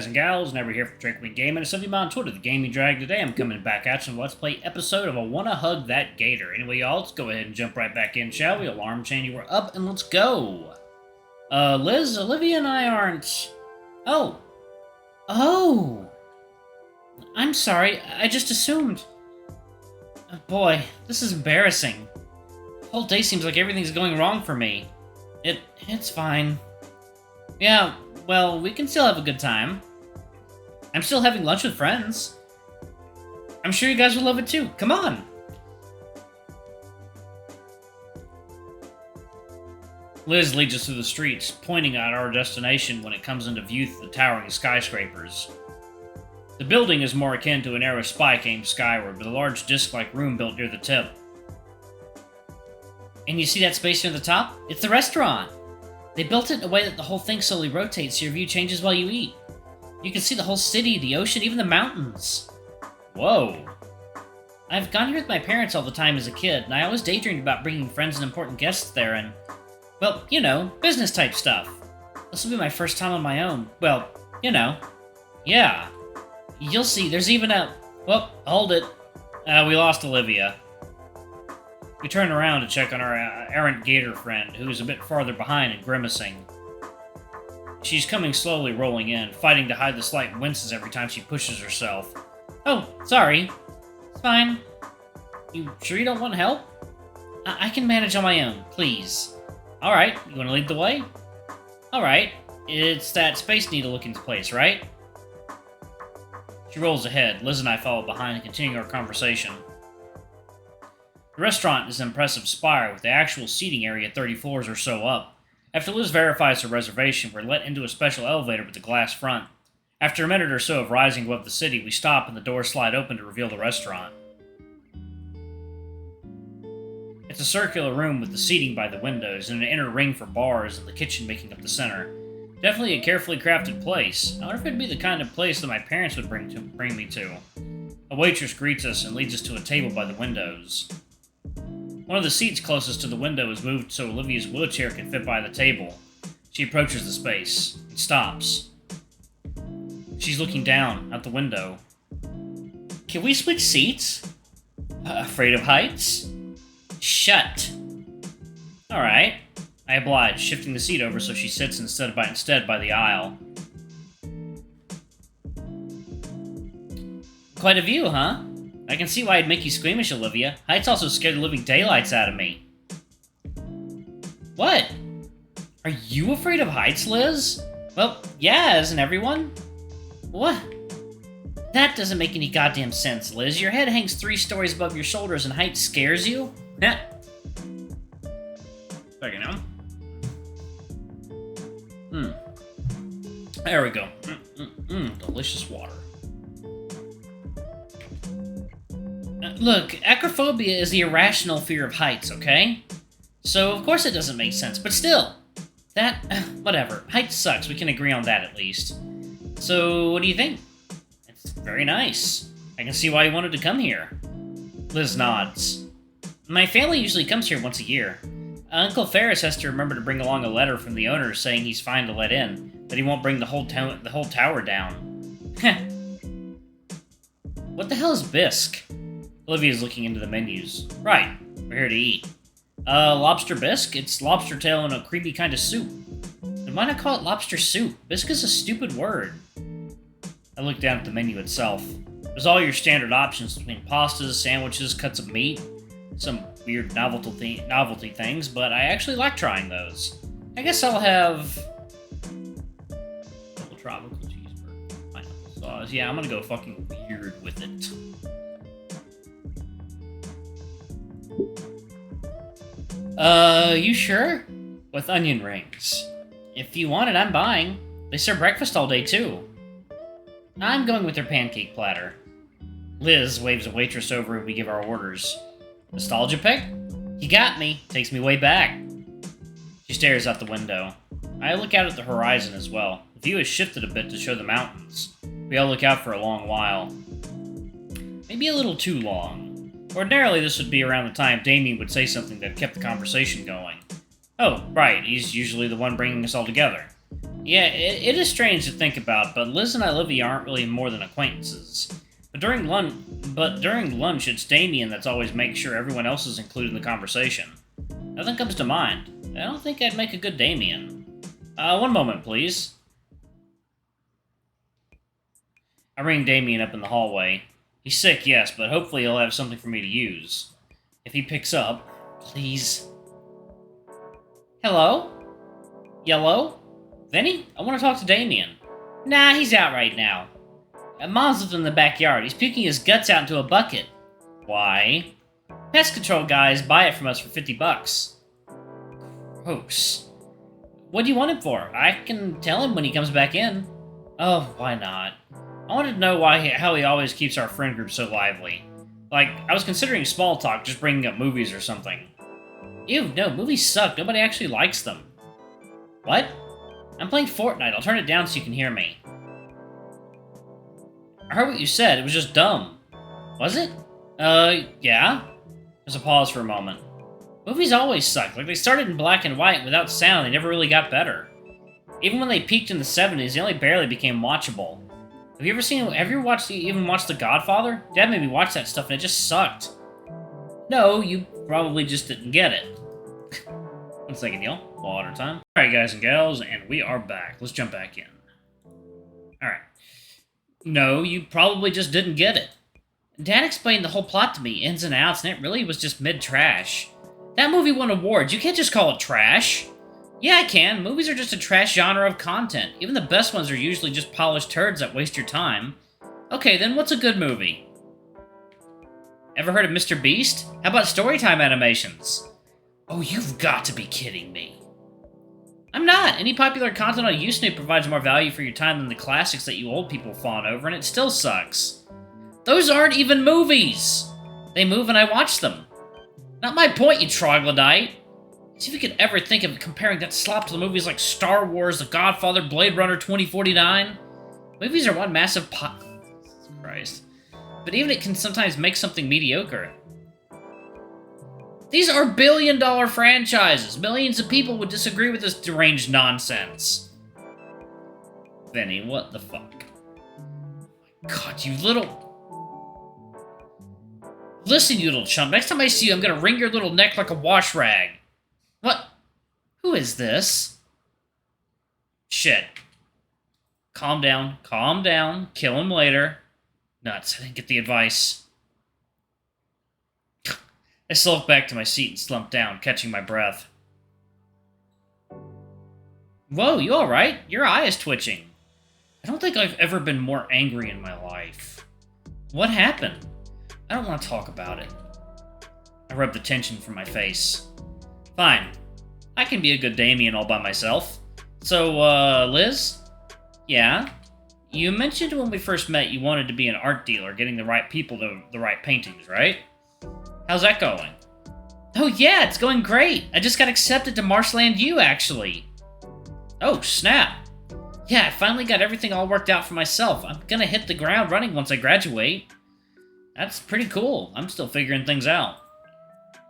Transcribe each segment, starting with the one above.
guys and gals, never here for Drinking Gaming. And something on Twitter, the Gaming Drag. Today I'm coming back at you with Let's Play episode of I Wanna Hug That Gator. Anyway, y'all, let's go ahead and jump right back in, shall we? Alarm chain, we're up, and let's go! Liz, Olivia and I aren't... Oh! I'm sorry, I just assumed. Boy, this is embarrassing. The whole day seems like everything's going wrong for me. It's fine. Yeah, well, we can still have a good time. I'm still having lunch with friends. I'm sure you guys will love it too. Come on! Liz leads us through the streets, pointing at our destination when it comes into view through the towering skyscrapers. The building is more akin to an narrow spike aimed skyward, with a large disc-like room built near the tip. And you see that space near the top? It's the restaurant! They built it in a way that the whole thing slowly rotates so your view changes while you eat. You can see the whole city, the ocean, even the mountains. Whoa. I've gone here with my parents all the time as a kid, and I always daydreamed about bringing friends and important guests there and, well, you know, business-type stuff. This will be my first time on my own. Well, you know. Yeah. You'll see, there's even a... Well, hold it. We lost Olivia. We turn around to check on our errant gator friend, who's a bit farther behind and grimacing. She's coming slowly rolling in, fighting to hide the slight winces every time she pushes herself. Oh, sorry. It's fine. You sure you don't want help? I can manage on my own, please. Alright, you want to lead the way? Alright, it's that Space Needle looking place, right? She rolls ahead. Liz and I follow behind and continue our conversation. The restaurant is an impressive spire, with the actual seating area 30 floors or so up. After Liz verifies her reservation, we're let into a special elevator with a glass front. After a minute or so of rising above the city, we stop and the doors slide open to reveal the restaurant. It's a circular room with the seating by the windows and an inner ring for bars and the kitchen making up the center. Definitely a carefully crafted place. I wonder if it'd be the kind of place that my parents would bring me to. A waitress greets us and leads us to a table by the windows. One of the seats closest to the window is moved so Olivia's wheelchair can fit by the table. She approaches the space and stops. She's looking down out the window. Can we switch seats? Afraid of heights? Shut. Alright. I oblige, shifting the seat over so she sits instead by the aisle. Quite a view, huh? I can see why it'd make you squeamish, Olivia. Heights also scare the living daylights out of me. What? Are you afraid of heights, Liz? Well, yeah, isn't everyone? What? That doesn't make any goddamn sense, Liz. Your head hangs 3 stories above your shoulders and height scares you? Heh. There you know. There we go. Delicious water. Look, acrophobia is the irrational fear of heights, okay? So, of course it doesn't make sense, but still. Whatever. Heights sucks, we can agree on that at least. So, what do you think? It's very nice. I can see why you wanted to come here. Liz nods. My family usually comes here once a year. Uncle Ferris has to remember to bring along a letter from the owner saying he's fine to let in, that he won't bring the whole tower down. Heh. What the hell is bisque? Olivia's looking into the menus. Right, we're here to eat. Lobster bisque? It's lobster tail in a creamy kind of soup. Then why not call it lobster soup? Bisque is a stupid word. I look down at the menu itself. There's all your standard options between pastas, sandwiches, cuts of meat, some weird novelty things, but I actually like trying those. I guess I'll have double tropical cheeseburger, pineapple sauce. Yeah, I'm gonna go fucking weird with it. You sure? With onion rings. If you want it, I'm buying. They serve breakfast all day, too. I'm going with their pancake platter. Liz waves a waitress over and we give our orders. Nostalgia pick? You got me. Takes me way back. She stares out the window. I look out at the horizon as well. The view has shifted a bit to show the mountains. We all look out for a long while. Maybe a little too long. Ordinarily, this would be around the time Damien would say something that kept the conversation going. Oh, right, he's usually the one bringing us all together. Yeah, it is strange to think about, but Liz and Olivia aren't really more than acquaintances. During lunch, it's Damien that's always makes sure everyone else is included in the conversation. Nothing comes to mind. I don't think I'd make a good Damien. One moment, please. I ring Damien up in the hallway. He's sick, yes, but hopefully he'll have something for me to use. If he picks up, please. Hello? Yellow? Vinny? I want to talk to Damien. Nah, he's out right now. Mom's lived in the backyard. He's puking his guts out into a bucket. Why? Pest control guys buy it from us for $50. Gross. What do you want him for? I can tell him when he comes back in. Oh, why not? I wanted to know how he always keeps our friend group so lively. Like, I was considering small talk, just bringing up movies or something. Ew, no, movies suck. Nobody actually likes them. What? I'm playing Fortnite. I'll turn it down so you can hear me. I heard what you said. It was just dumb. Was it? Yeah? There's a pause for a moment. Movies always suck. Like, they started in black and white without sound. They never really got better. Even when they peaked in the 70s, they only barely became watchable. Have you ever watched The Godfather? Dad made me watch that stuff and it just sucked. No, you probably just didn't get it. 1 second, y'all. Water time. Alright, guys and gals, and we are back. Let's jump back in. Alright. No, you probably just didn't get it. Dad explained the whole plot to me, ins and outs, and it really was just mid-trash. That movie won awards. You can't just call it trash. Yeah, I can. Movies are just a trash genre of content. Even the best ones are usually just polished turds that waste your time. Okay, then what's a good movie? Ever heard of Mr. Beast? How about Storytime animations? Oh, you've got to be kidding me. I'm not. Any popular content on Usenet provides more value for your time than the classics that you old people fawn over, and it still sucks. Those aren't even movies! They move and I watch them. Not my point, you troglodyte. See if you could ever think of comparing that slop to the movies like Star Wars, The Godfather, Blade Runner 2049. Movies are one massive Christ. But even it can sometimes make something mediocre. These are billion-dollar franchises. Millions of people would disagree with this deranged nonsense. Vinny, what the fuck? Oh my god, you little... Listen, you little chump. Next time I see you, I'm gonna wring your little neck like a wash rag. What? Who is this? Shit. Calm down. Calm down. Kill him later. Nuts. I didn't get the advice. I sulked back to my seat and slumped down, catching my breath. Whoa, you alright? Your eye is twitching. I don't think I've ever been more angry in my life. What happened? I don't want to talk about it. I rubbed the tension from my face. Fine. I can be a good Damien all by myself. So, Liz? Yeah? You mentioned when we first met you wanted to be an art dealer, getting the right people to the right paintings, right? How's that going? Oh yeah, it's going great! I just got accepted to Marshland U, actually. Oh, snap. Yeah, I finally got everything all worked out for myself. I'm gonna hit the ground running once I graduate. That's pretty cool. I'm still figuring things out.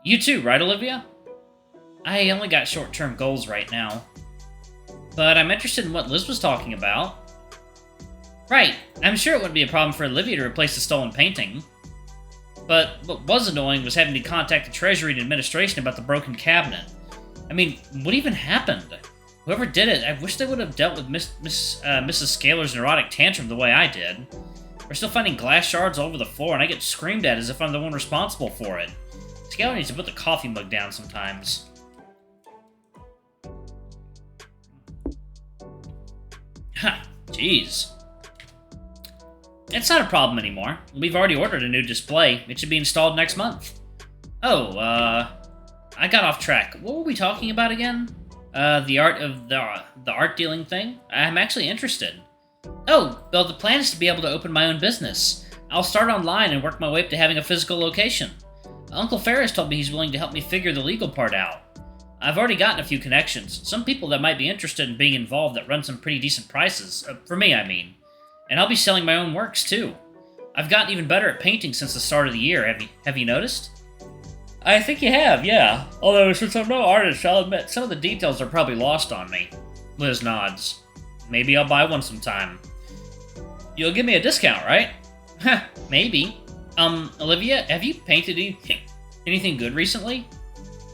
You too, right, Olivia? I only got short-term goals right now. But I'm interested in what Liz was talking about. Right. I'm sure it wouldn't be a problem for Olivia to replace the stolen painting. But what was annoying was having to contact the Treasury and Administration about the broken cabinet. I mean, what even happened? Whoever did it, I wish they would have dealt with Mrs. Scalar's neurotic tantrum the way I did. We're still finding glass shards all over the floor, and I get screamed at as if I'm the one responsible for it. Scalar needs to put the coffee mug down sometimes. Ha, jeez. It's not a problem anymore. We've already ordered a new display. It should be installed next month. Oh, I got off track. What were we talking about again? The art dealing thing? I'm actually interested. Oh, well, the plan is to be able to open my own business. I'll start online and work my way up to having a physical location. Uncle Ferris told me he's willing to help me figure the legal part out. I've already gotten a few connections. Some people that might be interested in being involved that run some pretty decent prices. For me, I mean. And I'll be selling my own works, too. I've gotten even better at painting since the start of the year. Have you noticed? I think you have, yeah. Although, since I'm no artist, I'll admit some of the details are probably lost on me. Liz nods. Maybe I'll buy one sometime. You'll give me a discount, right? Heh, maybe. Olivia, have you painted anything good recently?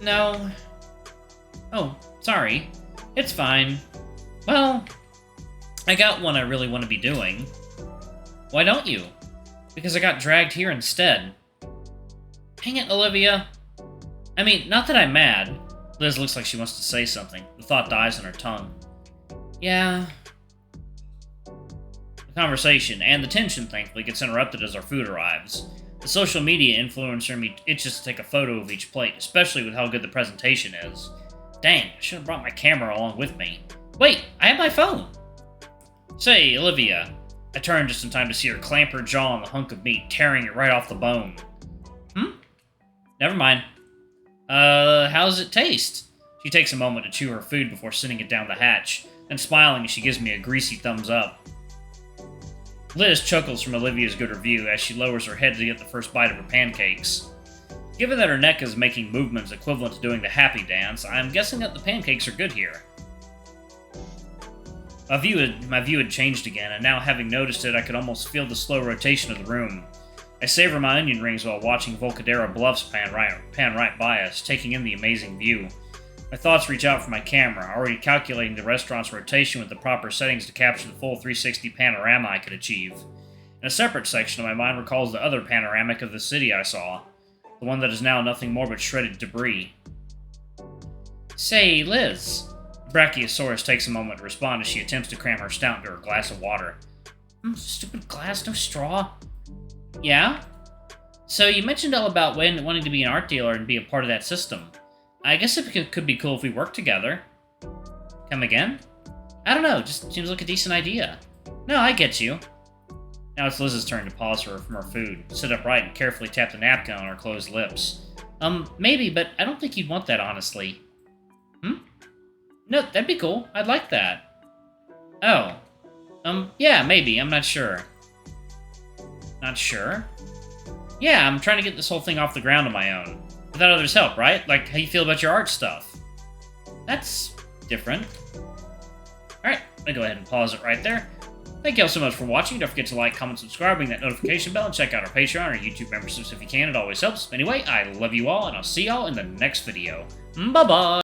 No. Oh, sorry. It's fine. Well, I got one I really want to be doing. Why don't you? Because I got dragged here instead. Dang it, Olivia. I mean, not that I'm mad. Liz looks like she wants to say something. The thought dies on her tongue. Yeah. The conversation and the tension, thankfully, gets interrupted as our food arrives. The social media influencer in me itches to take a photo of each plate, especially with how good the presentation is. Dang, I should have brought my camera along with me. Wait, I have my phone! Say, Olivia. I turn just in time to see her clamp her jaw on the hunk of meat, tearing it right off the bone. Never mind. How does it taste? She takes a moment to chew her food before sending it down the hatch, then smiling, she gives me a greasy thumbs up. Liz chuckles from Olivia's good review as she lowers her head to get the first bite of her pancakes. Given that her neck is making movements equivalent to doing the happy dance, I'm guessing that the pancakes are good here. My view had changed again, and now having noticed it, I could almost feel the slow rotation of the room. I savor my onion rings while watching Volcadera Bluffs pan right by us, taking in the amazing view. My thoughts reach out for my camera, already calculating the restaurant's rotation with the proper settings to capture the full 360 panorama I could achieve. In a separate section of my mind recalls the other panoramic of the city I saw, the one that is now nothing more but shredded debris. Say, Liz. Brachiosaurus takes a moment to respond as she attempts to cram her snout into her glass of water. Stupid glass, no straw. Yeah? So you mentioned all about wanting to be an art dealer and be a part of that system. I guess it could be cool if we work together. Come again? I don't know, just seems like a decent idea. No, I get you. Now it's Liz's turn to pause her from her food, sit upright, and carefully tap the napkin on her closed lips. Maybe, but I don't think you'd want that, honestly. No, that'd be cool. I'd like that. Oh. Yeah, maybe. I'm not sure. Not sure? Yeah, I'm trying to get this whole thing off the ground on my own. Without others' help, right? Like how you feel about your art stuff. That's different. Alright, I'm gonna go ahead and pause it right there. Thank you all so much for watching. Don't forget to like, comment, subscribe, ring that notification bell, and check out our Patreon or YouTube memberships if you can. It always helps. Anyway, I love you all, and I'll see y'all in the next video. Bye-bye!